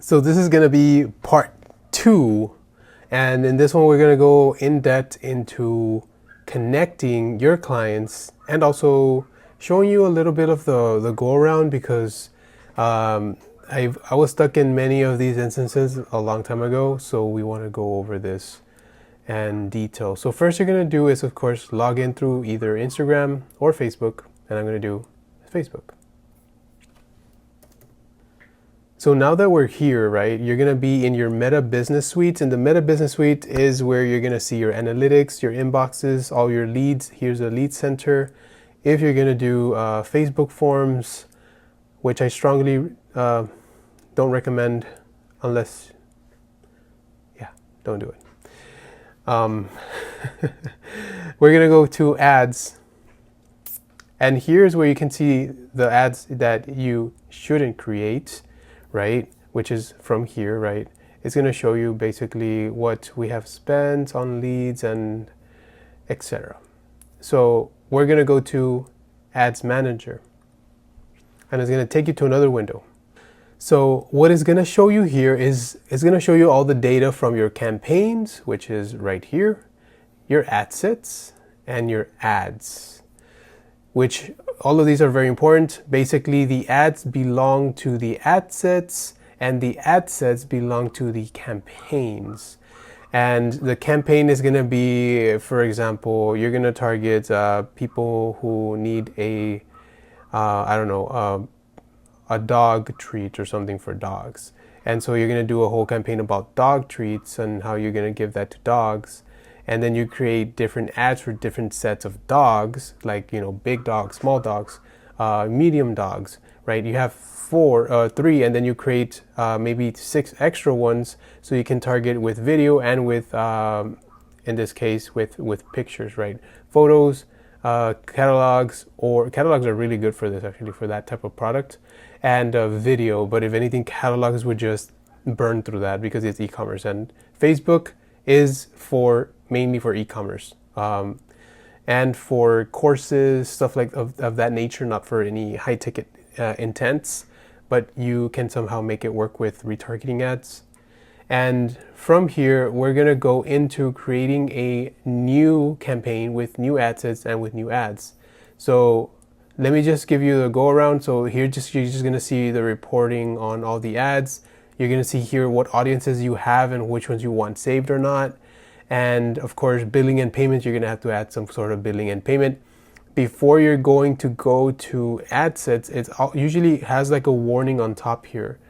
So this is going to be part 2, and in this one we're going to go in depth into connecting your clients and also showing you a little bit of the go around, because I was stuck in many of these instances a long time ago, so we want to go over this and detail. So first you're going to do is, of course, log in through either Instagram or Facebook, and I'm going to do Facebook. So now that we're here, right, you're going to be in your Meta Business Suite, and the Meta Business Suite is where you're going to see your analytics, your inboxes, all your leads. Here's a lead center. If you're going to do Facebook forms, which I strongly don't recommend unless, don't do it. We're going to go to ads, and here's where you can see the ads that you shouldn't create, right? Which is from here, right? It's going to show you basically what we have spent on leads and etc. So we're going to go to Ads Manager, and it's going to take you to another window. So what it's going to show you here is it's going to show you all the data from your campaigns, which is right here, your ad sets, and your ads, which all of these are very important. Basically, the ads belong to the ad sets, and the ad sets belong to the campaigns. And the campaign is going to be, for example, you're going to target people who need a dog treat or something for dogs. And so you're going to do a whole campaign about dog treats and how you're going to give that to dogs. And then you create different ads for different sets of dogs, like, big dogs, small dogs, medium dogs, right? You have 3, and then you create maybe 6 extra ones, so you can target with video and with, in this case, with pictures, right? Photos, catalogs are really good for this, actually, for that type of product, and video. But if anything, catalogs would just burn through that because it's e-commerce, and Facebook is mainly for e-commerce, and for courses, stuff like of that nature, not for any high ticket intents, but you can somehow make it work with retargeting ads. And from here, we're going to go into creating a new campaign with new ad sets and with new ads. So let me just give you the go around. So here, you're just going to see the reporting on all the ads. You're going to see here what audiences you have and which ones you want saved or not. And of course, billing and payments, you're going to have to add some sort of billing and payment. Before you're going to go to ad sets, it usually has like a warning on top here.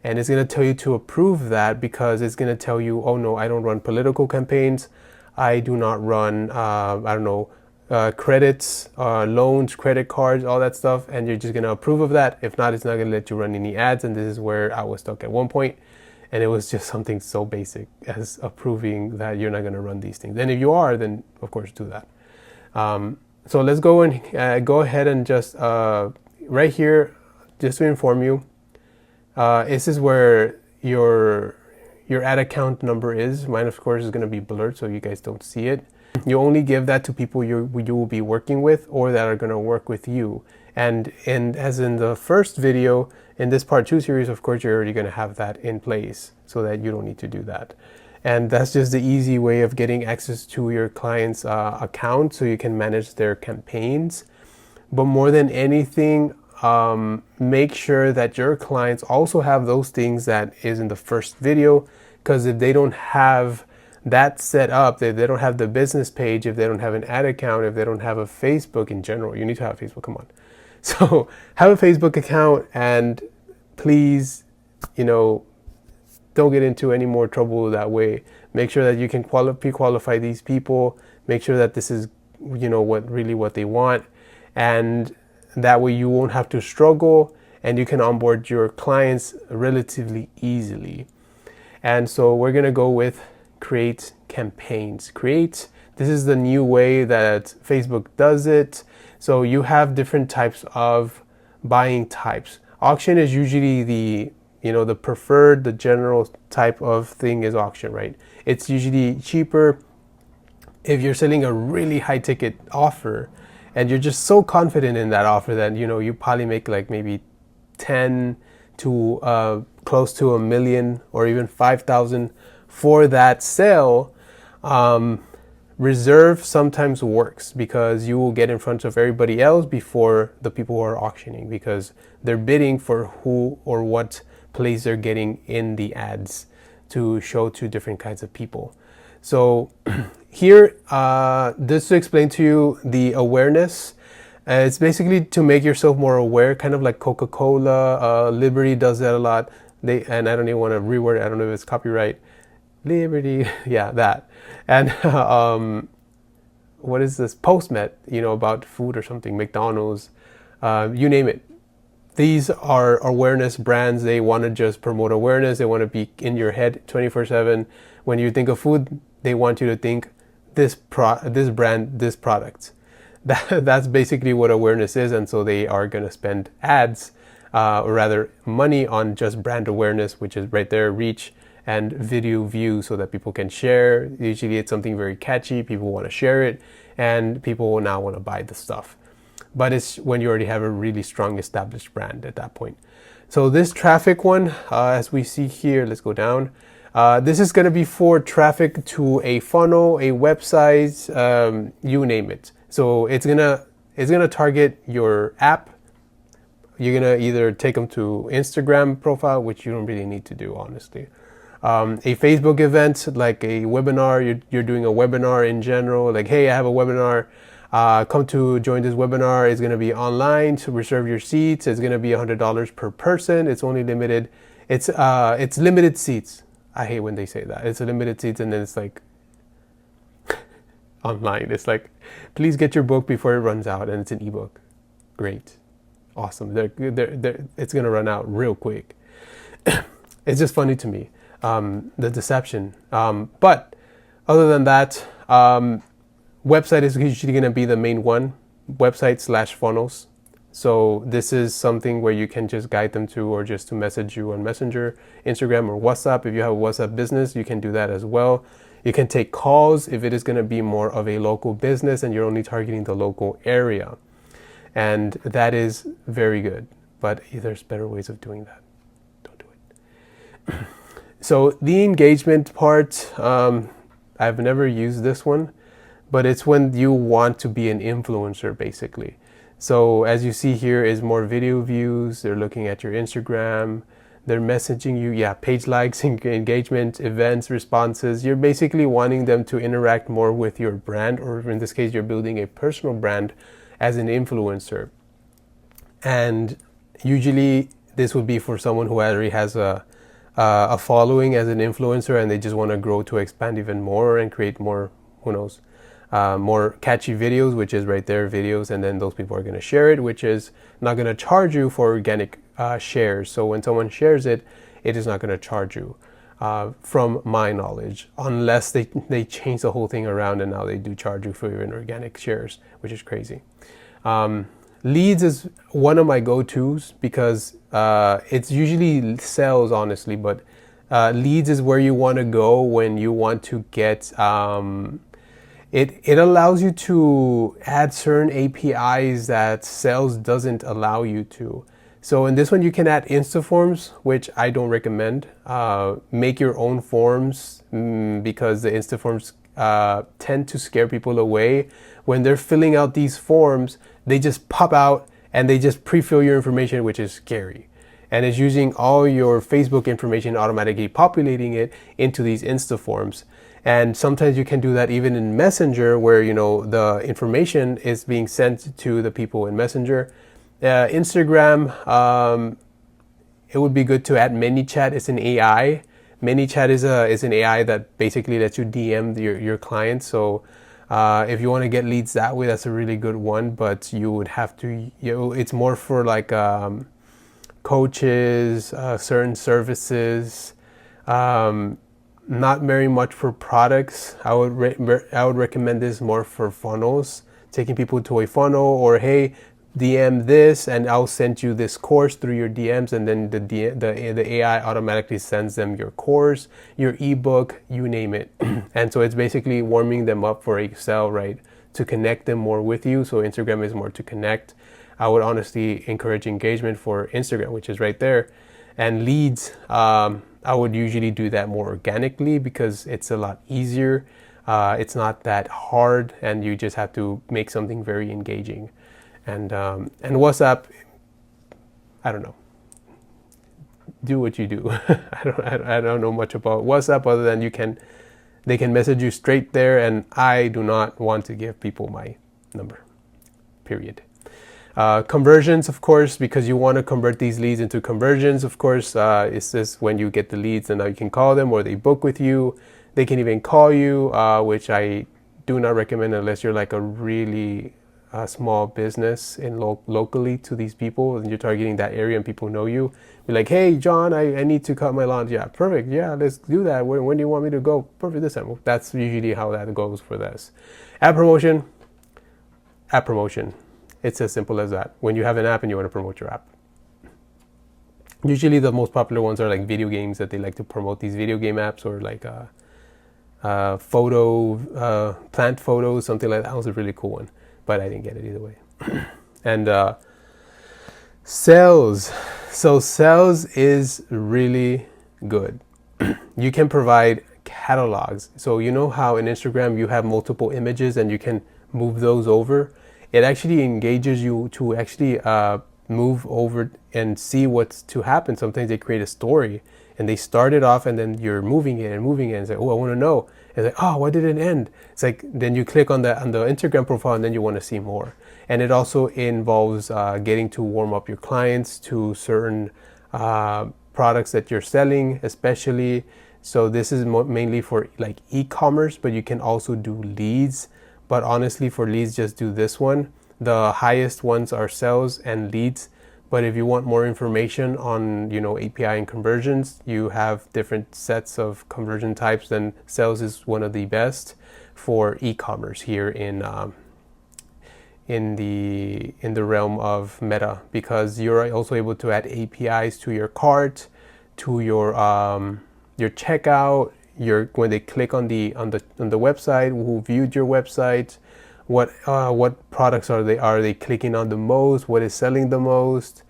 And it's going to tell you to approve that, because it's going to tell you, oh no, I don't run political campaigns. I do not run, credits, loans, credit cards, all that stuff. And you're just going to approve of that. If not, it's not going to let you run any ads. And this is where I was stuck at one point. And it was just something so basic as approving that you're not going to run these things. And if you are, then of course do that. So let's go and go ahead and just right here, just to inform you, this is where your ad account number is. Mine, of course, is going to be blurred so you guys don't see it. You only give that to people you will be working with or that are going to work with you. And as in the first video, in this part 2 series, of course, you're already going to have that in place so that you don't need to do that. And that's just the easy way of getting access to your client's account so you can manage their campaigns. But more than anything, make sure that your clients also have those things that is in the first video, because if they don't have that set up, if they don't have the business page, if they don't have an ad account, if they don't have a Facebook in general, you need to have Facebook, come on. So have a Facebook account, and please, don't get into any more trouble that way. Make sure that you can pre-qualify these people. Make sure that this is, what they want. And that way you won't have to struggle, and you can onboard your clients relatively easily. And so we're going to go with create campaigns. This is the new way that Facebook does it. So you have different types of buying types. Auction is usually the preferred, the general type of thing is auction, right? It's usually cheaper. If you're selling a really high ticket offer and you're just so confident in that offer that, you probably make like maybe 10 to close to 1 million or even 5,000 for that sale, reserve sometimes works because you will get in front of everybody else before the people who are auctioning, because they're bidding for who or what place they're getting in the ads to show to different kinds of people. So here, this to explain to you the awareness. It's basically to make yourself more aware, kind of like Coca-Cola. Liberty does that a lot. And I don't even want to reword it. I don't know if it's copyright. Liberty, yeah, that. And what is this? Postmet, about food or something. McDonald's, you name it. These are awareness brands. They want to just promote awareness. They want to be in your head 24/7. When you think of food, they want you to think this brand, this product. That's basically what awareness is. And so they are going to spend ads, or rather money, on just brand awareness, which is right there, reach and video views, so that people can share. Usually it's something very catchy. People want to share it, and people will now want to buy the stuff. But it's when you already have a really strong established brand at that point. So this traffic one, as we see here, let's go down. This is going to be for traffic to a funnel, a website, you name it. So it's gonna target your app. You're gonna either take them to Instagram profile, which you don't really need to do, honestly. A Facebook event, like a webinar, you're doing a webinar in general, like, hey, I have a webinar, come to join this webinar. It's going to be online, to reserve your seats. It's going to be $100 per person. It's only limited. It's limited seats. I hate when they say that. It's a limited seats, and then it's like online. It's like, please get your book before it runs out, and it's an ebook. Great. Awesome. It's going to run out real quick. It's just funny to me. The deception. But other than that, website is usually going to be the main one, website/funnels. So this is something where you can just guide them to, or just to message you on Messenger, Instagram, or WhatsApp. If you have a WhatsApp business, you can do that as well. You can take calls if it is going to be more of a local business and you're only targeting the local area. And that is very good, but there's better ways of doing that. Don't do it. So the engagement part, I've never used this one, but it's when you want to be an influencer, basically. So as you see here is more video views. They're looking at your Instagram. They're messaging you, page likes, engagement, events, responses. You're basically wanting them to interact more with your brand, or in this case, you're building a personal brand as an influencer. And usually this would be for someone who already has a following as an influencer, and they just want to grow to expand even more and create more, more catchy videos, which is right there, videos, and then those people are going to share it, which is not going to charge you for organic shares. So when someone shares it, it is not going to charge you, from my knowledge, unless they change the whole thing around and now they do charge you for your organic shares, which is crazy. Leads is one of my go-tos because it's usually sales, honestly, but leads is where you want to go when you want to get it allows you to add certain APIs that sales doesn't allow you to. So in this one, you can add Instaforms, which I don't recommend. Make your own forms, because the Instaforms tend to scare people away. When they're filling out these forms, they just pop out and they just pre-fill your information, which is scary. And it's using all your Facebook information, automatically populating it into these Instaforms. And sometimes you can do that even in Messenger, where the information is being sent to the people in Messenger. Instagram, it would be good to add ManyChat. It's an AI. ManyChat is an AI that basically lets you DM your clients. So if you want to get leads that way, that's a really good one. But you would have to, it's more for like coaches, certain services. Not very much for products. I would recommend this more for funnels, taking people to a funnel, or hey, DM this and I'll send you this course through your DMs, and then the AI automatically sends them your course, your ebook, you name it. And so it's basically warming them up for a sale, right? To connect them more with you. So Instagram is more to connect. I would honestly encourage engagement for Instagram, which is right there. And leads, I would usually do that more organically because it's a lot easier. It's not that hard, and you just have to make something very engaging. And WhatsApp, I don't know. Do what you do. I don't know much about WhatsApp other than they can message you straight there, and I do not want to give people my number. Period. Conversions, of course, because you want to convert these leads into conversions. Of course, it's just when you get the leads, and now you can call them, or they book with you. They can even call you, which I do not recommend unless you're like a really small business in locally to these people, and you're targeting that area and people know you. Be like, hey, John, I need to cut my lawn. Yeah, perfect. Yeah, let's do that. When do you want me to go? Perfect, this time. That's usually how that goes for this. App promotion. It's as simple as that. When you have an app and you want to promote your app. Usually the most popular ones are like video games, that they like to promote these video game apps, or like plant photos, something like that. That was a really cool one, but I didn't get it either way. And sales. So sales is really good. You can provide catalogs. So you know how in Instagram you have multiple images and you can move those over? It actually engages you to actually move over and see what's to happen. Sometimes they create a story and they start it off, and then you're moving it and it's like, oh, I want to know. It's like, oh, why did it end? It's like, then you click on the Instagram profile, and then you want to see more. And it also involves getting to warm up your clients to certain products that you're selling, especially. So this is mainly for like e-commerce, but you can also do leads. But honestly, for leads, just do this one. The highest ones are sales and leads. But if you want more information on, API and conversions, you have different sets of conversion types. Then sales is one of the best for e-commerce here in the realm of Meta, because you're also able to add APIs to your cart, to your checkout. When they click on the website, who viewed your website, what products are they clicking on the most, what is selling the most,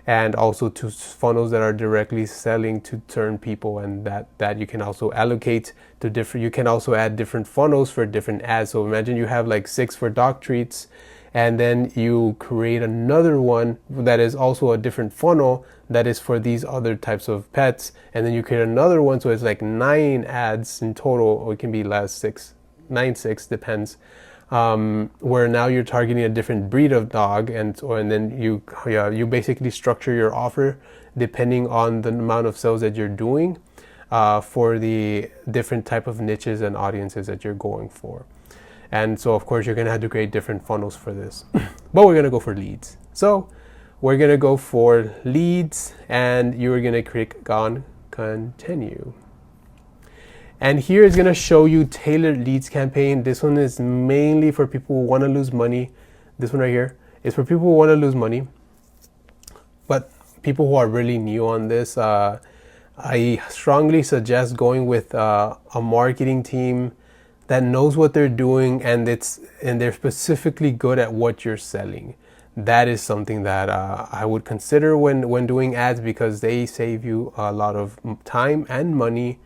and also to funnels that are directly selling to certain people, and that you can also allocate to different. You can also add different funnels for different ads. So imagine you have like 6 for dog treats, and then you create another one that is also a different funnel that is for these other types of pets, and then you create another one, so it's like 9 ads in total, or it can be less, 6, 9, 6, depends, where now you're targeting a different breed of dog, and then you basically structure your offer depending on the amount of sales that you're doing for the different type of niches and audiences that you're going for. And so, of course, you're going to have to create different funnels for this. But we're going to go for leads. So we're going to go for leads, and you're going to click on continue. And here it's going to show you tailored leads campaign. This one is mainly for people who want to lose money. This one right here is for people who want to lose money. But people who are really new on this, I strongly suggest going with a marketing team that knows what they're doing, and they're specifically good at what you're selling. That is something that I would consider when doing ads, because they save you a lot of time and money.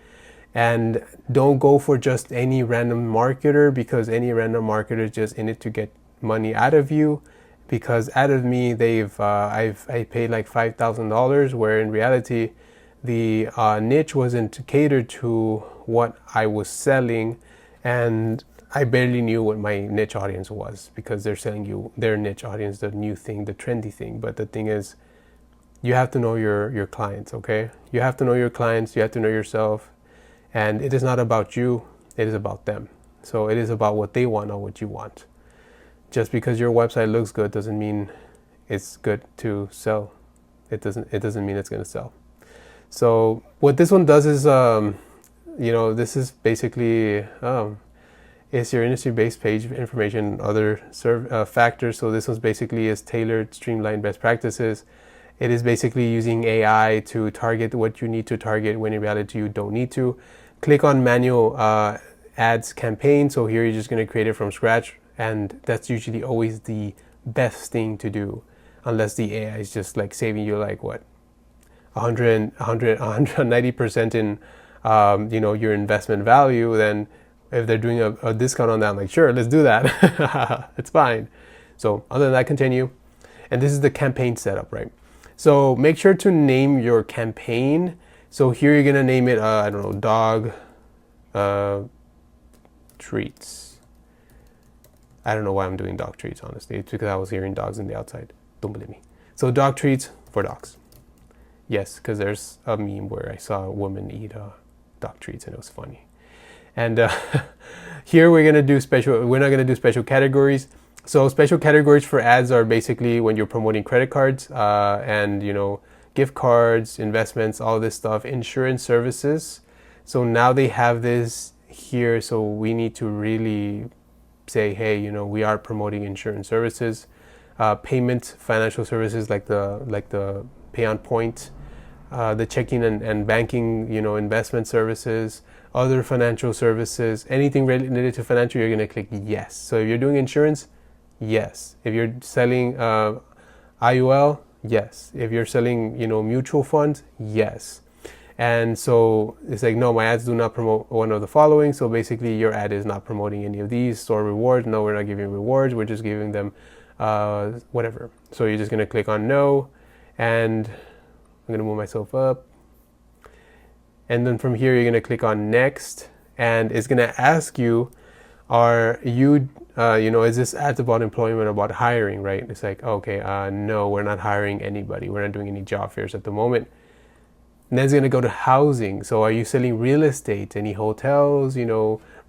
And don't go for just any random marketer, because any random marketer is just in it to get money out of you. Because out of me, I paid like $5,000, where in reality, the niche wasn't catered to what I was selling. And I barely knew what my niche audience was, because they're selling you their niche audience, the new thing, the trendy thing. But the thing is, you have to know your clients, okay? You have to know your clients, you have to know yourself. And it is not about you, it is about them. So it is about what they want, not what you want. Just because your website looks good doesn't mean it's good to sell. It doesn't mean it's going to sell. So what this one does is, this is basically it's your industry-based page information, other factors. So this one basically is tailored, streamlined best practices. It is basically using AI to target what you need to target, when in reality you don't need to. Click on manual ads campaign. So here you're just going to create it from scratch, and that's usually always the best thing to do, unless the AI is just like saving you like what, 190% in, your investment value, then if they're doing a discount on that, I'm like, sure, let's do that. It's fine. So other than that, continue. And this is the campaign setup, right? So make sure to name your campaign. So here you're gonna name it, I don't know, dog treats. I don't know why I'm doing dog treats, honestly. It's because I was hearing dogs in the outside. Don't believe me. So dog treats for dogs. Yes, because there's a meme where I saw a woman eat dog treats and it was funny. And here we're not gonna do special categories. So special categories for ads are basically when you're promoting credit cards and gift cards, investments, all this stuff, insurance services. So now they have this here, so we need to really say, hey, we are promoting insurance services, payment, financial services like the Pay on Point, the checking and banking, investment services, other financial services, anything related to financial, you're going to click yes. So if you're doing insurance, yes. If you're selling IUL, yes. If you're selling, mutual funds, yes. And so it's like, no, my ads do not promote one of the following. So basically your ad is not promoting any of these. Store rewards, no, we're not giving rewards. We're just giving them whatever. So you're just going to click on no. And I'm going to move myself up. And then from here, you're going to click on next. And it's going to ask you, are you, is this ads about employment, about hiring, right? It's like, okay, no, we're not hiring anybody. We're not doing any job fairs at the moment. And then it's going to go to housing. So are you selling real estate? Any hotels,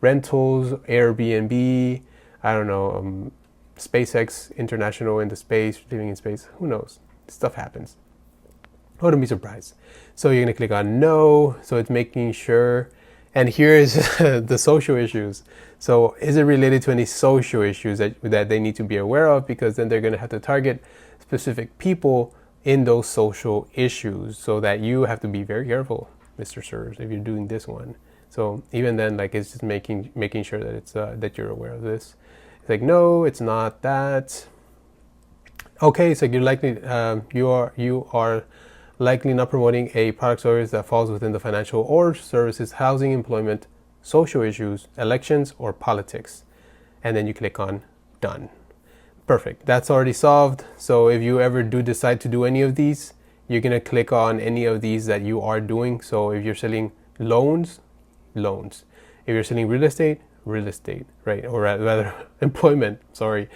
rentals, Airbnb, I don't know, SpaceX International into space, living in space, who knows? Stuff happens. I wouldn't be surprised. So you're going to click on no. So it's making sure. And here is the social issues. So is it related to any social issues that they need to be aware of? Because then they're going to have to target specific people in those social issues, so that you have to be very careful, Mr. Sirs, if you're doing this one. So even then, like, it's just making sure that it's that you're aware of this. It's like, no, it's not that. Okay, so you're likely you are likely not promoting a product service that falls within the financial or services, housing, employment, social issues, elections, or politics. And then you click on done. Perfect. That's already solved. So if you ever do decide to do any of these, you're going to click on any of these that you are doing. So if you're selling loans. If you're selling real estate, right? Or rather, employment, you're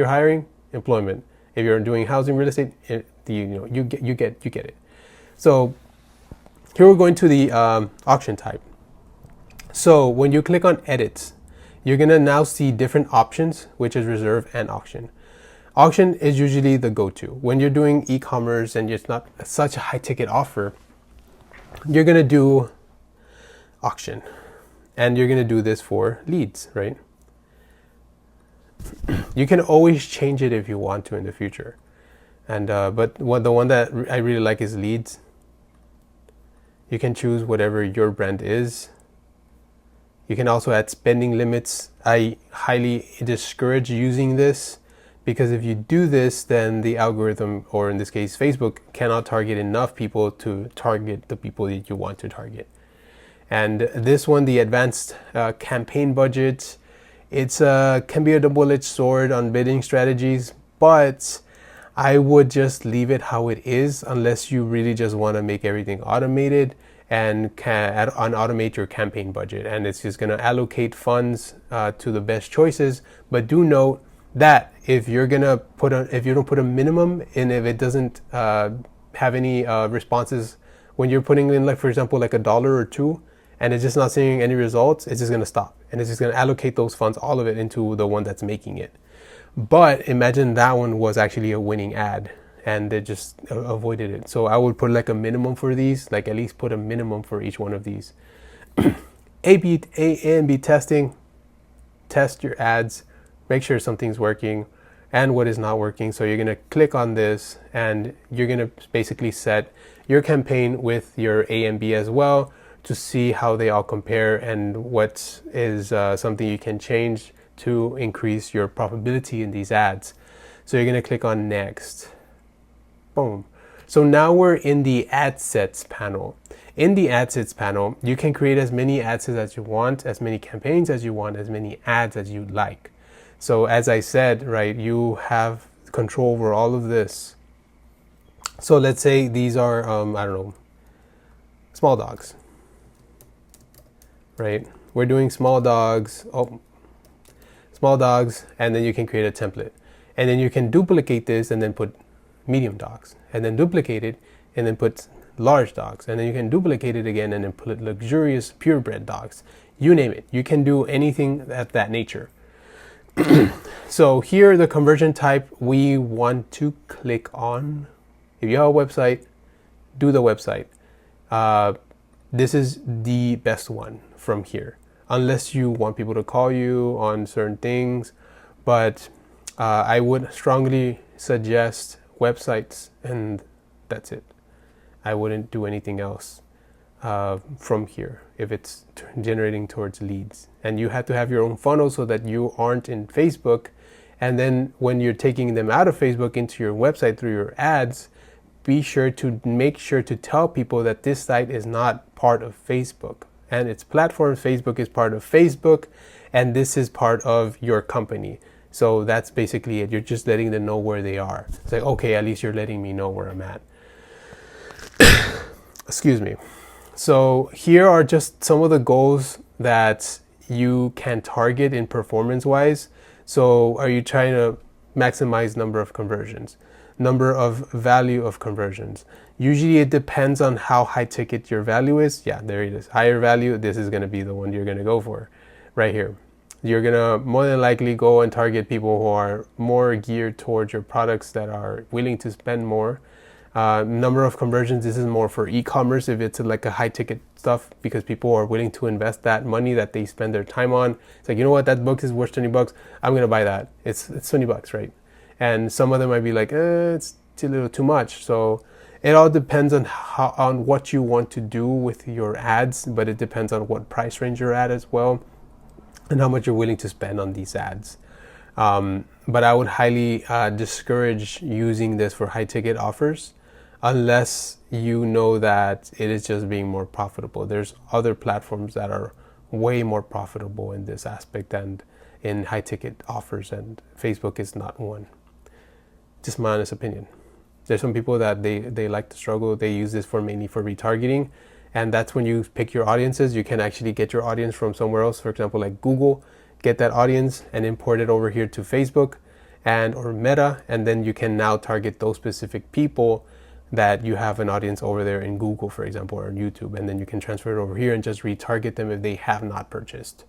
hiring, employment. If you're doing housing, real estate, you get it. So here we're going to the auction type. So when you click on edit, you're going to now see different options, which is reserve and auction. Auction is usually the go-to. When you're doing e-commerce and it's not such a high ticket offer, you're going to do auction. And you're going to do this for leads, right? You can always change it if you want to in the future. And but the one that I really like is leads. You can choose whatever your brand is. You can also add spending limits. I highly discourage using this, because if you do this, then the algorithm, or in this case Facebook, cannot target enough people to target the people that you want to target. And this one, the advanced campaign budget, it's can be a double-edged sword on bidding strategies, but I would just leave it how it is, unless you really just want to make everything automated and automate your campaign budget. And it's just going to allocate funds to the best choices. But do note that if you don't put a minimum, and if it doesn't have any responses, when you're putting in, like, for example, like $1 or $2, and it's just not seeing any results, it's just going to stop. And it's just going to allocate those funds, all of it, into the one that's making it. But imagine that one was actually a winning ad and they just avoided it. So I would put like a minimum for these, like at least put a minimum for each one of these. A and B testing. Test your ads, make sure something's working and what is not working. So you're going to click on this and you're going to basically set your campaign with your A and B as well, to see how they all compare and what is something you can change to increase your profitability in these ads. So you're going to click on next. Boom. So now we're in the ad sets panel. In the ad sets panel, you can create as many ad sets as you want, as many campaigns as you want, as many ads as you like. So as I said, right, you have control over all of this. So let's say these are, I don't know, small dogs, right? We're doing small dogs, and then you can create a template. And then you can duplicate this and then put medium dogs, and then duplicate it and then put large dogs, and then you can duplicate it again and then put luxurious purebred dogs. You name it. You can do anything of that nature. So here, the conversion type we want to click on. If you have a website, do the website. This is the best one from here, unless you want people to call you on certain things. But I would strongly suggest websites, and that's it. I wouldn't do anything else from here if it's generating towards leads. And you have to have your own funnel so that you aren't in Facebook. And then when you're taking them out of Facebook into your website through your ads, be sure to make sure to tell people that this site is not part of Facebook and its platform. Facebook is part of Facebook, and this is part of your company. So that's basically it. You're just letting them know where they are. It's like, okay, at least you're letting me know where I'm at. Excuse me. So here are just some of the goals that you can target in performance-wise. So are you trying to maximize number of conversions, number of value of conversions? Usually it depends on how high ticket your value is. Yeah, there it is. Higher value, this is going to be the one you're going to go for right here. You're going to more than likely go and target people who are more geared towards your products, that are willing to spend more. Number of conversions, this is more for e-commerce if it's like a high ticket stuff, because people are willing to invest that money that they spend their time on. It's like, you know what, that book is worth $20. I'm going to buy that. It's $20, right? And some of them might be like, it's a little too much. So it all depends on what you want to do with your ads, but it depends on what price range you're at as well, and how much you're willing to spend on these ads. But I would highly discourage using this for high ticket offers, unless you know that it is just being more profitable. There's other platforms that are way more profitable in this aspect and in high ticket offers, and Facebook is not one. Just my honest opinion. There's some people that they like to struggle. They use this mainly for retargeting, and that's when you pick your audiences. You can actually get your audience from somewhere else, for example, like Google. Get that audience and import it over here to Facebook or Meta, and then you can now target those specific people that you have an audience over there in Google, for example, or YouTube, and then you can transfer it over here and just retarget them if they have not purchased.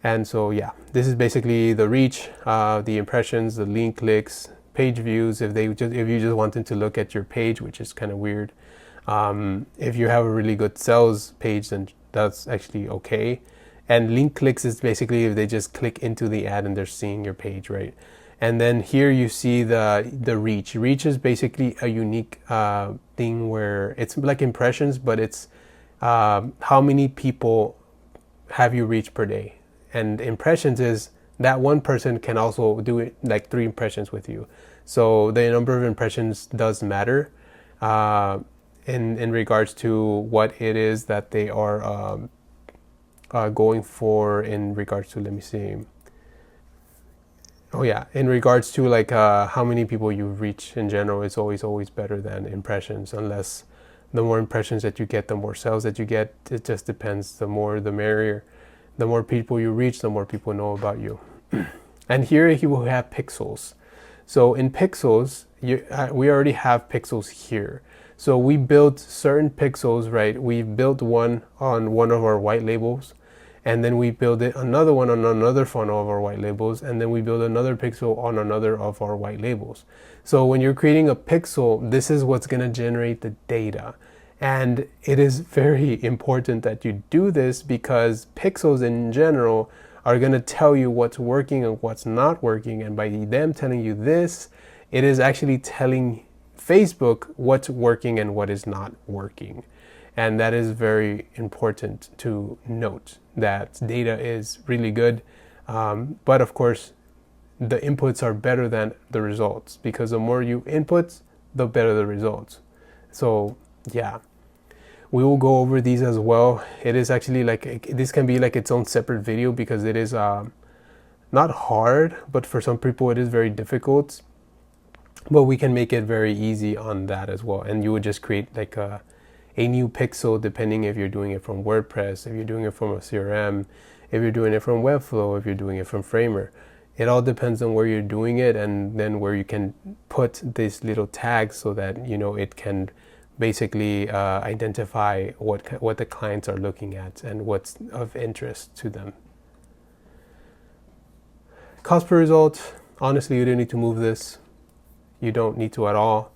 And so, yeah, this is basically the reach, the impressions, the link clicks, page views. If you just want them to look at your page, which is kind of weird. If you have a really good sales page, then that's actually okay. And link clicks is basically if they just click into the ad and they're seeing your page, right? And then here you see the reach. Reach is basically a unique thing where it's like impressions, but it's how many people have you reached per day. And impressions is that one person can also do it like 3 impressions with you. So the number of impressions does matter in regards to what it is that they are going for in regards to, let me see. Oh yeah, in regards to like how many people you reach in general, is always better than impressions, unless the more impressions that you get, the more sales that you get. It just depends. The more the merrier. The more people you reach, the more people know about you. And here you will have pixels. So in pixels, we already have pixels here. So we built certain pixels, right? We built one on one of our white labels, and then we build another one on another funnel of our white labels, and then we build another pixel on another of our white labels. So when you're creating a pixel, this is what's going to generate the data. And it is very important that you do this, because pixels in general are going to tell you what's working and what's not working. And by them telling you this, it is actually telling Facebook what's working and what is not working. And that is very important to note, that data is really good. But of course, the inputs are better than the results, because the more you input, the better the results. So yeah, we will go over these as well. It is actually like, this can be like its own separate video because it is not hard, but for some people it is very difficult. But we can make it very easy on that as well. And you would just create like a new pixel depending if you're doing it from WordPress, if you're doing it from a CRM, if you're doing it from Webflow, if you're doing it from Framer. It all depends on where you're doing it, and then where you can put these little tags so that, you know, it can basically identify what the clients are looking at and what's of interest to them. Cost per result, honestly, you don't need to move this. You don't need to at all.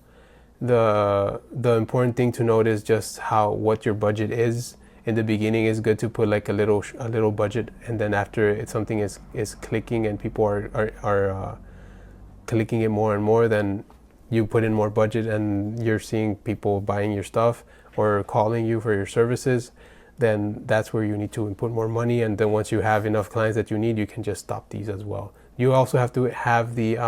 The important thing to note is just what your budget is. In the beginning, it's good to put like a little budget, and then after something is clicking and people are clicking it more and more, then you put in more budget and you're seeing people buying your stuff or calling you for your services, then that's where you need to input more money. And then once you have enough clients that you need, you can just stop these as well. You also have to have the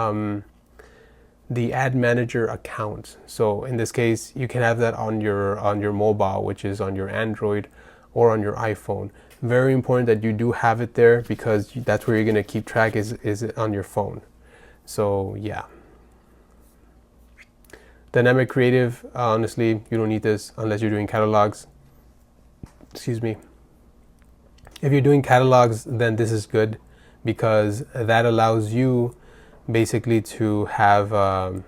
ad manager account. So in this case, you can have that on your mobile, which is on your Android or on your iPhone. Very important that you do have it there, because that's where you're going to keep track is it on your phone. So yeah. Dynamic creative, honestly, you don't need this unless you're doing catalogs. Excuse me. If you're doing catalogs, then this is good, because that allows you basically to have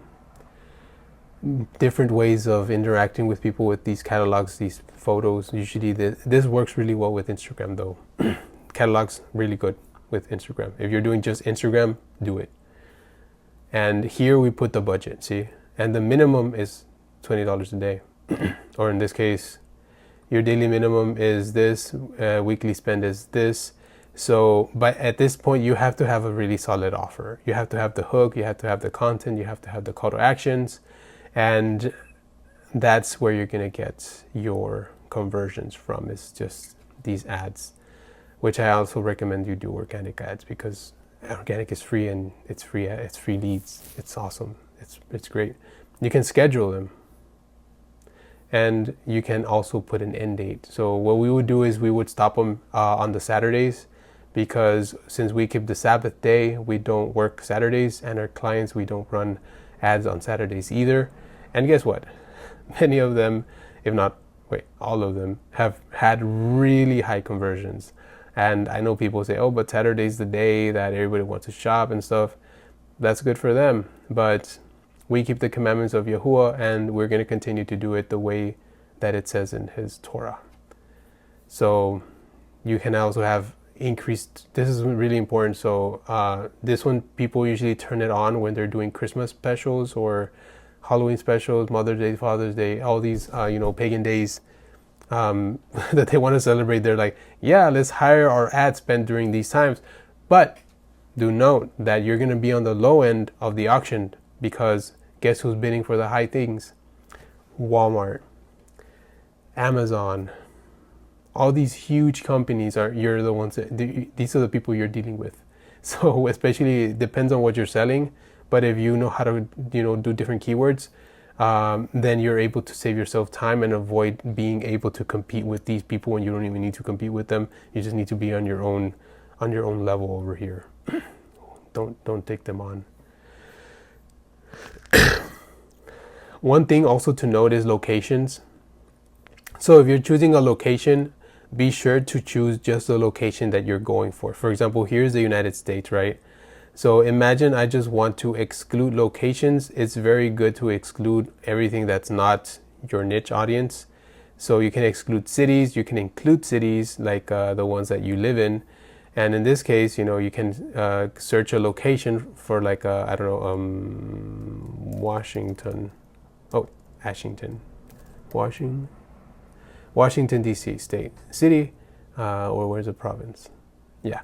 different ways of interacting with people with these catalogs, these photos. Usually this works really well with Instagram though. Catalogs, really good with Instagram. If you're doing just Instagram, do it. And here we put the budget, see? And the minimum is $20 a day. Or in this case, your daily minimum is this, weekly spend is this. So, but at this point, you have to have a really solid offer. You have to have the hook, you have to have the content, you have to have the call to actions, and that's where you're going to get your conversions from, is just these ads, which I also recommend you do organic ads, because organic is free, and it's free leads. It's awesome. It's great. You can schedule them, and you can also put an end date. So what we would do is we would stop them on the Saturdays, because since we keep the Sabbath day, we don't work Saturdays, and our clients, we don't run ads on Saturdays either. And guess what? Many of them, if not, all of them have had really high conversions. And I know people say, oh, but Saturday's the day that everybody wants to shop and stuff. That's good for them. But we keep the commandments of Yahuwah, and we're going to continue to do it the way that it says in his Torah. So you can also have increased, this is really important. So this one, people usually turn it on when they're doing Christmas specials or Halloween specials, Mother's Day, Father's Day, all these, pagan days that they want to celebrate. They're like, yeah, let's hire our ad spend during these times. But do note that you're going to be on the low end of the auction, because guess who's bidding for the high things? Walmart, Amazon, all these huge companies you're the ones these are the people you're dealing with. So especially, it depends on what you're selling, but if you know how to, do different keywords, then you're able to save yourself time and avoid being able to compete with these people when you don't even need to compete with them. You just need to be on your own level over here. Don't take them on. One thing also to note is locations. So if you're choosing a location, be sure to choose just the location that you're going for. For example, here's the United States, right? So imagine I just want to exclude locations. It's very good to exclude everything that's not your niche audience. So you can exclude cities, you can include cities like the ones that you live in. And in this case, you can search a location for like, Washington. Oh, Ashington. Washington, D.C. state. City, or where's the province? Yeah.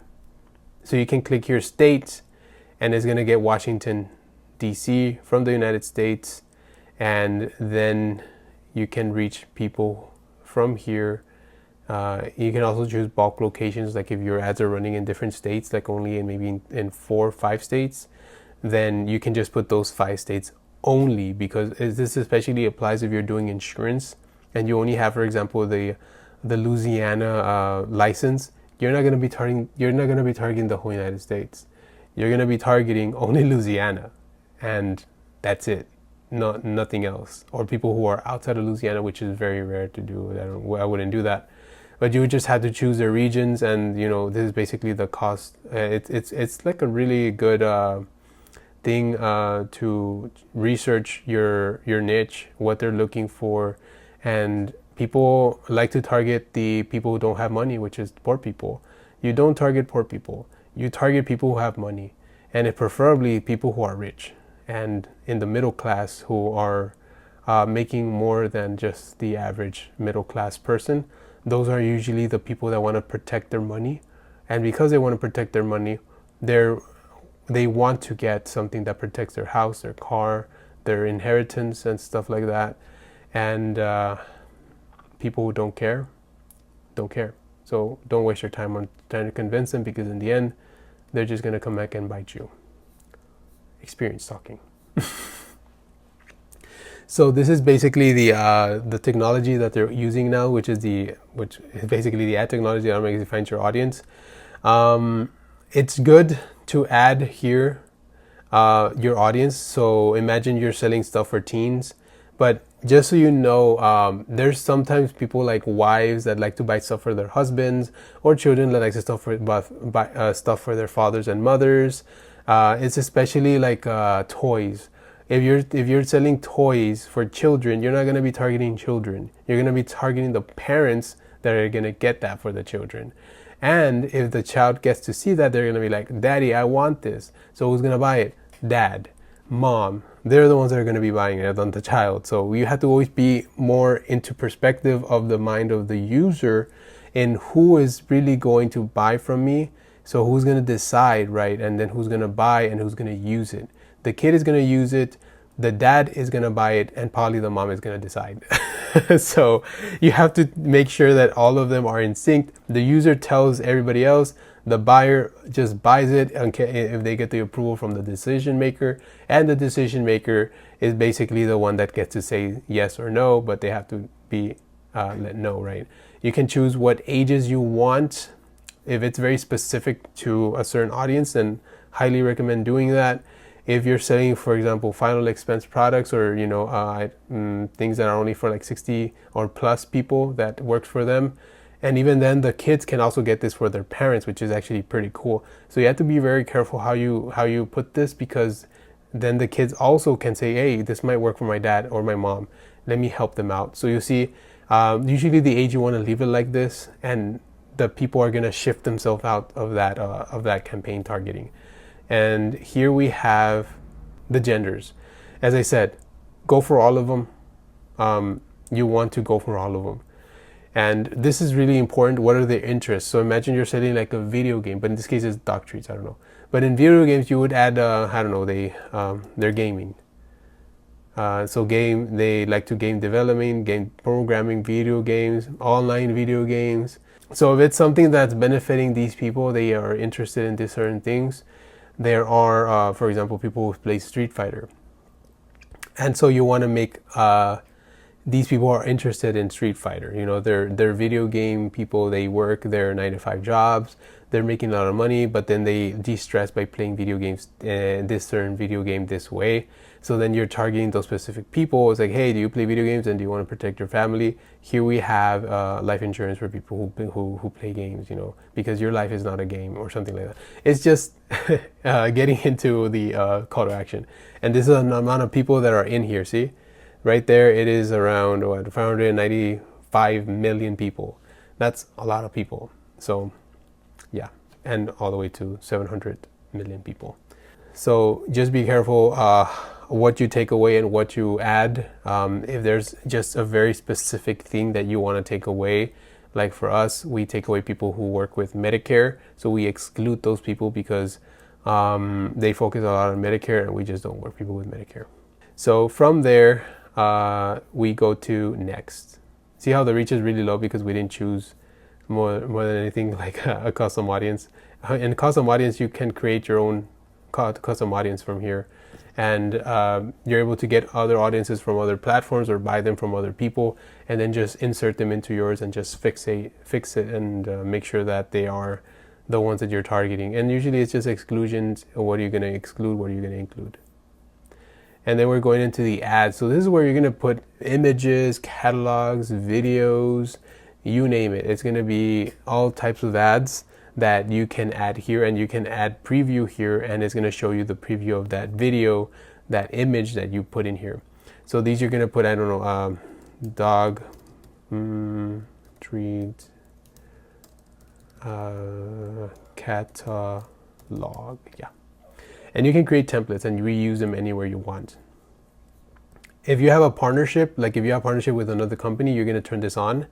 So you can click here, state, and it's going to get Washington, D.C. from the United States. And then you can reach people from here. You can also choose bulk locations, like if your ads are running in different states, like only in 4 or 5 states, then you can just put those 5 states only, because this especially applies if you're doing insurance and you only have, for example, the Louisiana license. You're not going to be targeting the whole United States. You're going to be targeting only Louisiana, and that's it. Nothing else. Or people who are outside of Louisiana, which is very rare to do. I wouldn't do that. But you would just have to choose the regions, and this is basically the cost. It's like a really good thing to research your niche, what they're looking for, and people like to target the people who don't have money, which is poor people. You don't target poor people. You target people who have money, and preferably people who are rich and in the middle class, who are making more than just the average middle class person. Those are usually the people that want to protect their money, and because they want to protect their money, they want to get something that protects their house, their car, their inheritance, and stuff like that. And people who don't care. So don't waste your time on trying to convince them, because in the end, they're just going to come back and bite you. Experience talking. So this is basically the technology that they're using now, which is basically the ad technology that automatically finds your audience. It's good to add here your audience. So imagine you're selling stuff for teens, but just so you know, there's sometimes people like wives that like to buy stuff for their husbands, or children that like to buy stuff for their fathers and mothers. It's especially like toys. If you're selling toys for children, you're not going to be targeting children. You're going to be targeting the parents that are going to get that for the children. And if the child gets to see that, they're going to be like, "Daddy, I want this." So who's going to buy it? Dad, mom. They're the ones that are going to be buying it, not the child. So you have to always be more into perspective of the mind of the user in who is really going to buy from me. So who's going to decide, right? And then who's going to buy and who's going to use it. The kid is going to use it, the dad is going to buy it, and probably the mom is going to decide. So you have to make sure that all of them are in sync. The user tells everybody else, the buyer just buys it if they get the approval from the decision maker, and the decision maker is basically the one that gets to say yes or no, but they have to be let know, right? You can choose what ages you want. If it's very specific to a certain audience, then highly recommend doing that. If you're selling, for example, final expense products, or things that are only for like 60 or plus people, that works for them. And even then, the kids can also get this for their parents, which is actually pretty cool. So you have to be very careful how you put this, because then the kids also can say, "Hey, this might work for my dad or my mom. Let me help them out." So you see, usually the age you want to leave it like this, and the people are going to shift themselves out of that campaign targeting. And here we have the genders. As I said, go for all of them. You want to go for all of them. And this is really important. What are their interests? So imagine you're selling like a video game, but in this case it's dog treats, I don't know. But in video games, you would add, I don't know, they're gaming. They like to game development, game programming, video games, online video games. So if it's something that's benefiting these people, they are interested in these certain things. There are, for example, people who play Street Fighter. And so you want to make these people are interested in Street Fighter. They're video game people. They work their 9-to-5 jobs. They're making a lot of money, but then they de-stress by playing video games, this certain video game this way. So then you're targeting those specific people. It's like, hey, do you play video games and do you want to protect your family? Here we have life insurance for people who play games, because your life is not a game or something like that. It's just getting into the call to action. And this is an amount of people that are in here, see? Right there, it is around 595 million people. That's a lot of people. So, yeah, and all the way to 700 million people. So just be careful what you take away and what you add. If there's just a very specific thing that you want to take away, like for us, we take away people who work with Medicare. So we exclude those people because they focus a lot on Medicare, and we just don't work people with Medicare. So from there, we go to next. See how the reach is really low because we didn't choose more than anything like a custom audience. In custom audience, you can create your own custom audience from here, and you're able to get other audiences from other platforms or buy them from other people, and then just insert them into yours and just fix it and make sure that they are the ones that you're targeting. And usually it's just exclusions. What are you going to exclude? What are you going to include? And then we're going into the ads. So this is where you're going to put images, catalogs, videos, you name it. It's going to be all types of ads that you can add here, and you can add preview here, and it's going to show you the preview of that video, that image that you put in here. So these you're going to put, I don't know, dog treat catalog, yeah. And you can create templates and reuse them anywhere you want. If you have a partnership, like if you have a partnership with another company, you're going to turn this on.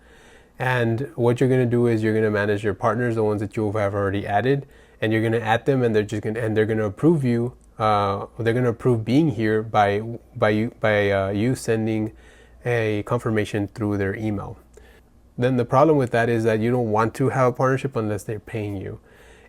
And what you're going to do is you're going to manage your partners, the ones that you have already added, and you're going to add them, and they're going to approve you. They're going to approve being here by you sending a confirmation through their email. Then the problem with that is that you don't want to have a partnership unless they're paying you.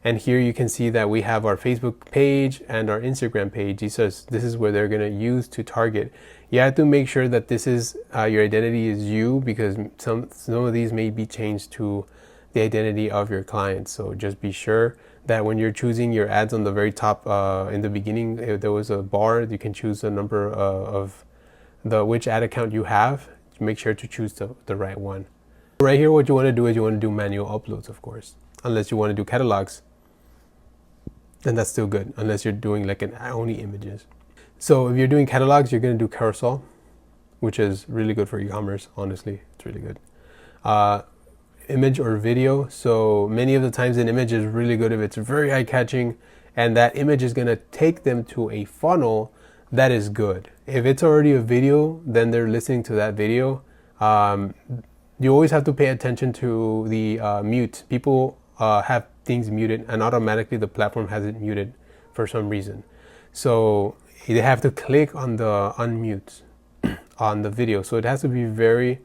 And here you can see that we have our Facebook page and our Instagram page. This is where they're going to use to target. You have to make sure that this is your identity is you, because some of these may be changed to the identity of your clients. So just be sure that when you're choosing your ads on the very top in the beginning, if there was a bar, you can choose the number of which ad account you have. Make sure to choose the right one. Right here, what you want to do is you want to do manual uploads, of course, unless you want to do catalogs. Then that's still good, unless you're doing like only images. So if you're doing catalogs, you're going to do carousel, which is really good for e-commerce. Honestly, it's really good. Image or video. So many of the times an image is really good if it's very eye-catching, and that image is going to take them to a funnel that is good. If it's already a video, then they're listening to that video. You always have to pay attention to the mute. People have things muted, and automatically the platform has it muted for some reason. So they have to click on the unmute on the video. So it has to be very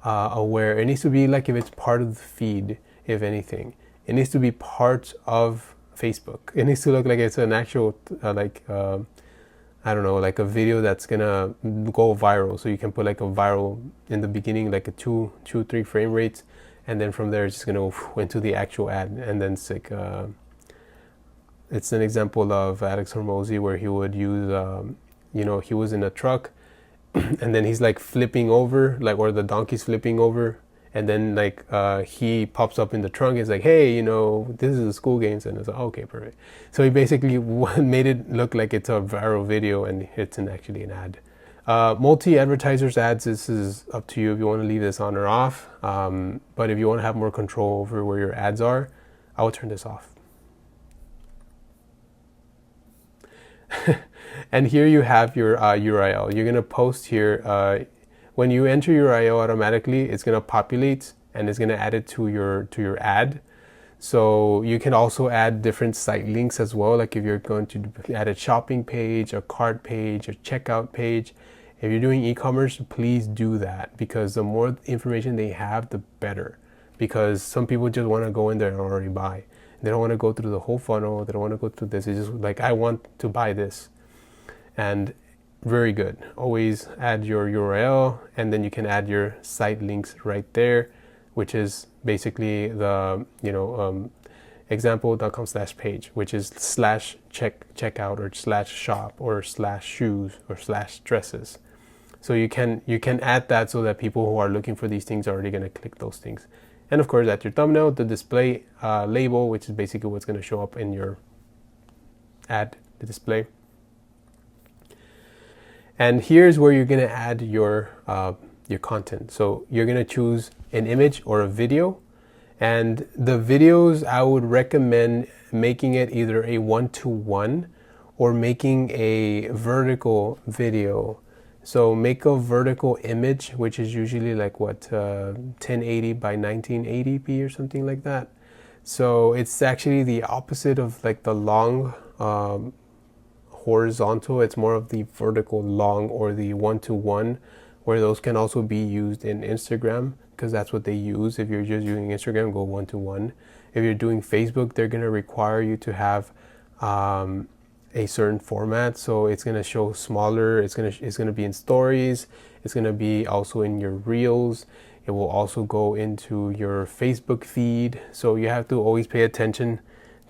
aware. It needs to be like if it's part of the feed, if anything. It needs to be part of Facebook. It needs to look like it's an actual I don't know, like a video that's gonna go viral. So you can put like a viral in the beginning, like a 2-3 frame rates, and then from there it's just gonna go into the actual ad. And then it's like it's an example of Alex Hormozy where he would use he was in a truck and then he's like flipping over, like, or the donkey's flipping over, and then like he pops up in the trunk. It's like, hey, this is a school games, and it's like, okay, perfect. So he basically made it look like it's a viral video, and it's actually an ad. Multi-advertisers ads, this is up to you if you want to leave this on or off. But if you want to have more control over where your ads are, I will turn this off. And here you have your URL. You're gonna post here. When you enter your URL, automatically it's gonna populate and it's gonna add it to your ad. So you can also add different site links as well. Like if you're going to add a shopping page, a cart page, a checkout page. If you're doing e-commerce, please do that, because the more information they have, the better. Because some people just want to go in there and already buy. They don't want to go through the whole funnel. They don't want to go through this. It's just like, I want to buy this. And very good. Always add your URL, and then you can add your site links right there, which is basically the example.com/page, which is /checkout or /shop or /shoes or /dresses. So you can add that so that people who are looking for these things are already going to click those things. And of course, that's your thumbnail, the display label, which is basically what's going to show up in your ad, the display. And here's where you're going to add your content. So you're going to choose an image or a video. And the videos, I would recommend making it either a 1-to-1 or making a vertical video. So make a vertical image, which is usually like 1080 by 1980p or something like that. So it's actually the opposite of like the long horizontal. It's more of the vertical long, or the 1-to-1, where those can also be used in Instagram, because that's what they use. If you're just using Instagram, go 1-to-1. If you're doing Facebook, they're going to require you to have a certain format, so it's going to show smaller. It's going to be in stories. It's going to be also in your reels. It will also go into your Facebook feed. So you have to always pay attention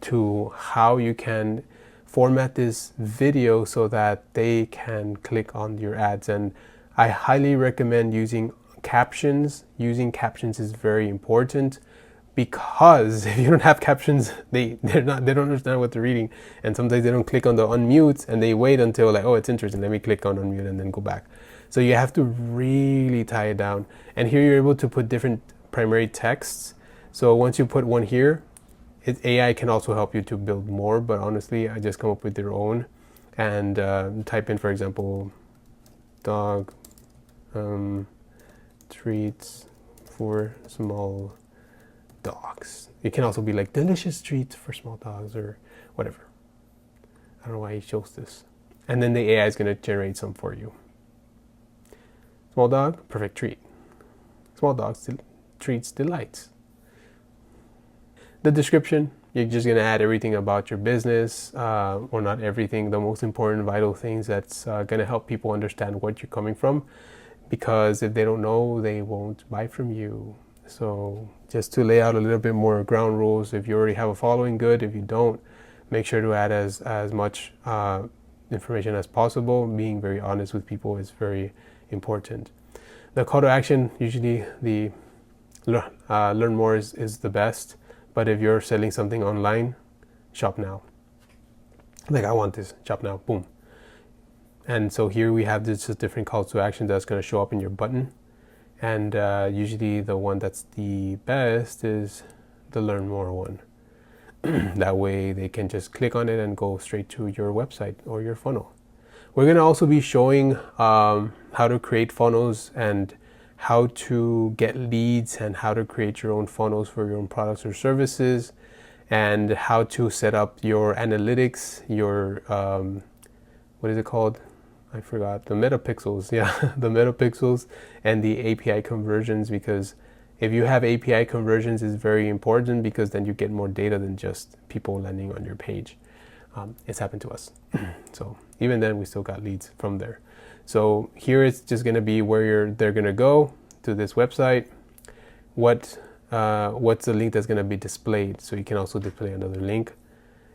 to how you can format this video so that they can click on your ads. And I highly recommend using captions. Using captions is very important, because if you don't have captions, they don't understand what they're reading, and sometimes they don't click on the unmute and they wait until like, oh, it's interesting, let me click on unmute and then go back. So you have to really tie it down. And here you're able to put different primary texts. So once you put one here, AI can also help you to build more, but honestly, I just come up with your own and type in, for example, dog treats for small dogs. It can also be like delicious treats for small dogs or whatever. I don't know why he chose this. And then the AI is going to generate some for you. Small dog, perfect treat. Small dogs, treats, delights. The description, you're just going to add everything about your business, or not everything, the most important vital things that's going to help people understand what you're coming from, because if they don't know, they won't buy from you. So just to lay out a little bit more ground rules, if you already have a following, good. If you don't, make sure to add as much information as possible. Being very honest with people is very important. The call to action, usually the learn more is the best. But if you're selling something online, shop now. Like, I want this, shop now, boom. And so here we have this different calls to action that's going to show up in your button. And usually the one that's the best is the learn more one. That way they can just click on it and go straight to your website or your funnel. We're going to also be showing how to create funnels and how to get leads and how to create your own funnels for your own products or services, and how to set up your analytics, your, what is it called? I forgot, the metapixels, yeah, the metapixels and the API conversions, because if you have API conversions, is very important, because then you get more data than just people landing on your page. It's happened to us. So even then we still got leads from there. So here it's just going to be where they're going to go to this website. What's the link that's going to be displayed? So you can also display another link.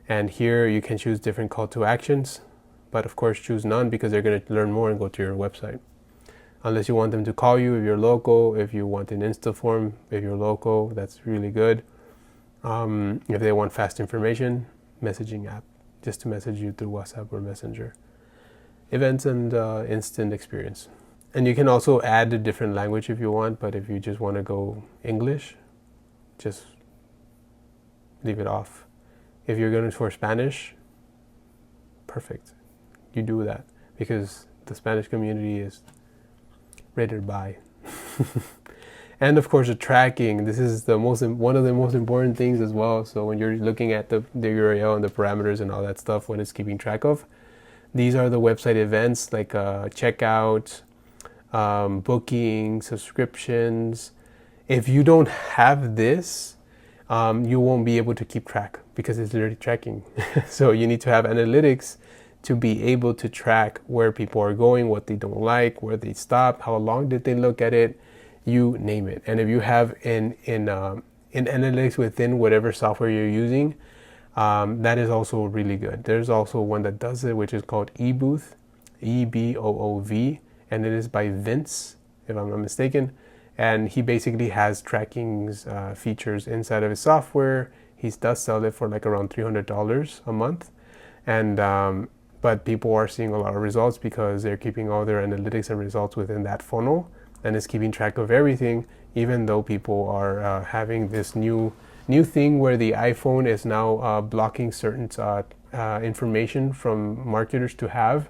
And here you can choose different call to actions. But of course, choose none, because they're going to learn more and go to your website. Unless you want them to call you if you're local, if you want an Insta form, if you're local, that's really good. If they want fast information, messaging app, just to message you through WhatsApp or Messenger. Events and instant experience. And you can also add a different language if you want, but if you just want to go English, just leave it off. If you're going for Spanish, perfect. You do that, because the Spanish community is rated by. And of course, the tracking. This is one of the most important things as well. So when you're looking at the URL and the parameters and all that stuff, what it's keeping track of, these are the website events like checkout, booking, subscriptions. If you don't have this, you won't be able to keep track, because it's literally tracking. So you need to have analytics to be able to track where people are going, what they don't like, where they stop, how long did they look at it, you name it. And if you have in analytics within whatever software you're using, that is also really good. There's also one that does it, which is called eBooth, EBOOV, and it is by Vince, if I'm not mistaken. And he basically has tracking features inside of his software. He does sell it for like around $300 a month. And but people are seeing a lot of results, because they're keeping all their analytics and results within that funnel, and is keeping track of everything, even though people are having this new thing where the iPhone is now blocking certain information from marketers to have.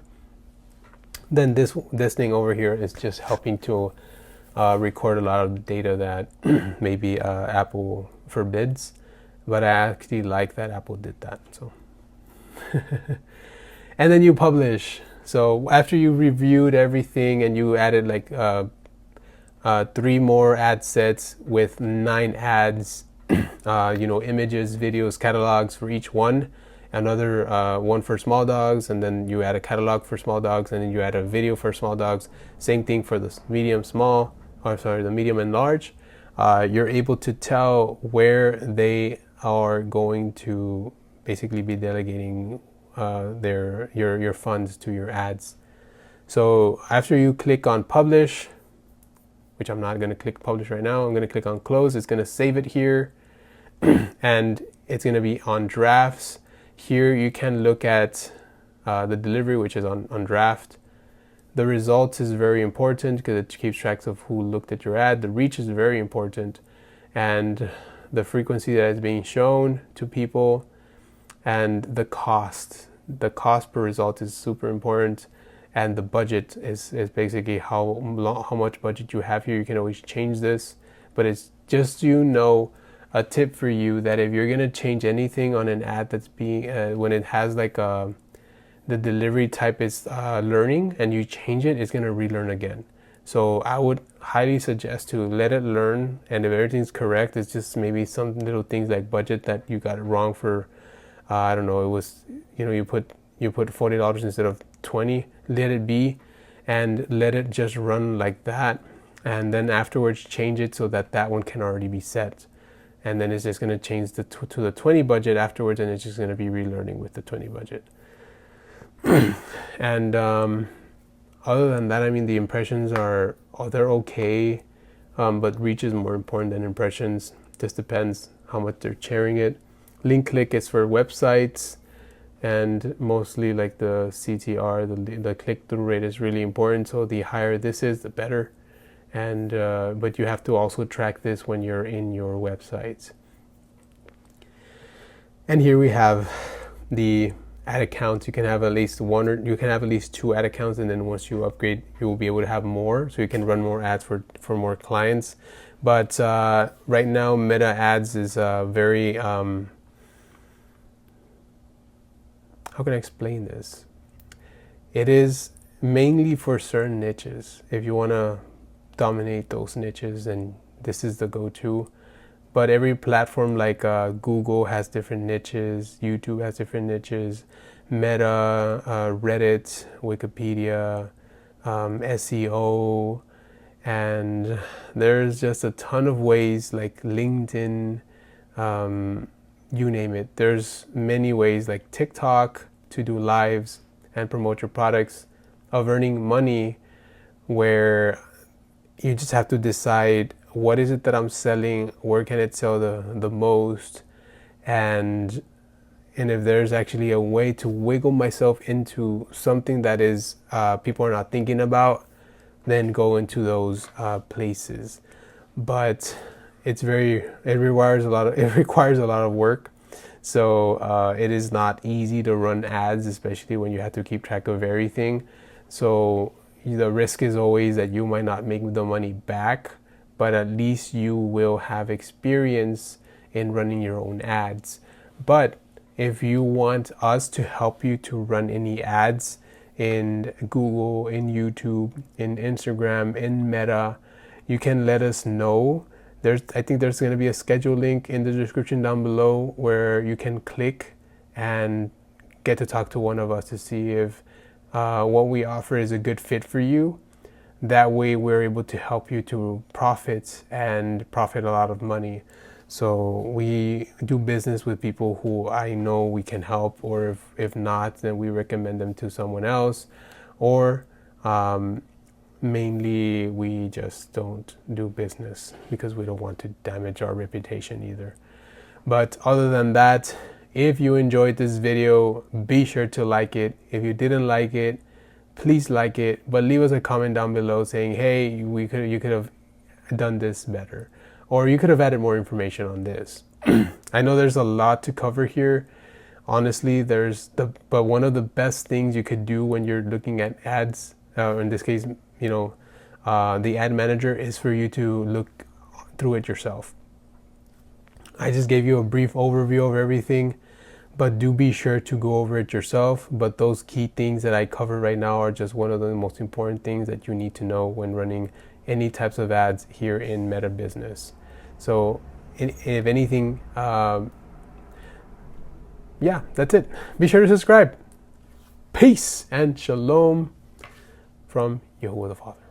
Then this thing over here is just helping to record a lot of data that maybe Apple forbids, but I actually like that Apple did that. So and then you publish. So after you reviewed everything and you added like 3 more ad sets with 9 ads, images, videos, catalogs for each one, another one for small dogs, and then you add a catalog for small dogs, and then you add a video for small dogs. Same thing for the medium, small, or sorry, the medium and large. You're able to tell where they are going to basically be delegating your funds to your ads. So after you click on publish, which I'm not going to click publish right now, I'm going to click on close. It's going to save it here, and it's going to be on drafts. Here you can look at the delivery, which is on draft. The results is very important because it keeps track of who looked at your ad. The reach is very important, and the frequency that is being shown to people, and the cost. The cost per result is super important, and the budget is basically how much budget you have here. You can always change this, but it's just a tip for you that if you're gonna change anything on an ad that's being when it has like the delivery type is learning, and you change it, it's going to relearn again. So I would highly suggest to let it learn, and if everything's correct, it's just maybe some little things like budget that you got it wrong for. I don't know, it was, you put $40 instead of 20. Let it be, and let it just run like that, and then afterwards change it so that one can already be set, and then it's just going to change to the 20 budget afterwards, and it's just going to be relearning with the 20 budget. And other than that, I mean, the impressions they're okay, but reach is more important than impressions. Just depends how much they're sharing it. Link click is for websites, and mostly like the CTR, the click-through rate is really important. So the higher this is, the better. And but you have to also track this when you're in your websites. And here we have the ad accounts. You can have at least one, or you can have at least 2 ad accounts, and then once you upgrade, you will be able to have more, so you can run more ads for more clients. But right now, Meta Ads is very how can I explain this? It is mainly for certain niches. If you want to dominate those niches, then this is the go-to. But every platform like Google has different niches, YouTube has different niches, Meta, Reddit, Wikipedia, SEO, and there's just a ton of ways, like LinkedIn, you name it. There's many ways, like TikTok, to do lives and promote your products, of earning money, where you just have to decide, what is it that I'm selling? Where can it sell the most? And if there's actually a way to wiggle myself into something that is people are not thinking about, then go into those places. But it requires a lot of work. So it is not easy to run ads, especially when you have to keep track of everything. So the risk is always that you might not make the money back, but at least you will have experience in running your own ads. But if you want us to help you to run any ads in Google, in YouTube, in Instagram, in Meta, you can let us know. I think there's going to be a schedule link in the description down below where you can click and get to talk to one of us to see if what we offer is a good fit for you. That way we're able to help you to profit a lot of money. So we do business with people who I know we can help, or if not, then we recommend them to someone else. Or mainly we just don't do business because we don't want to damage our reputation either. But other than that, if you enjoyed this video, be sure to like it. If you didn't like it, please like it, but leave us a comment down below saying, hey, you could have done this better, or you could have added more information on this. I know there's a lot to cover here. Honestly, but one of the best things you could do when you're looking at ads, in this case, the ad manager, is for you to look through it yourself. I just gave you a brief overview of everything, but do be sure to go over it yourself. But those key things that I cover right now are just one of the most important things that you need to know when running any types of ads here in Meta Business. So if anything, yeah, that's it. Be sure to subscribe. Peace and shalom from Yahuwah the Father.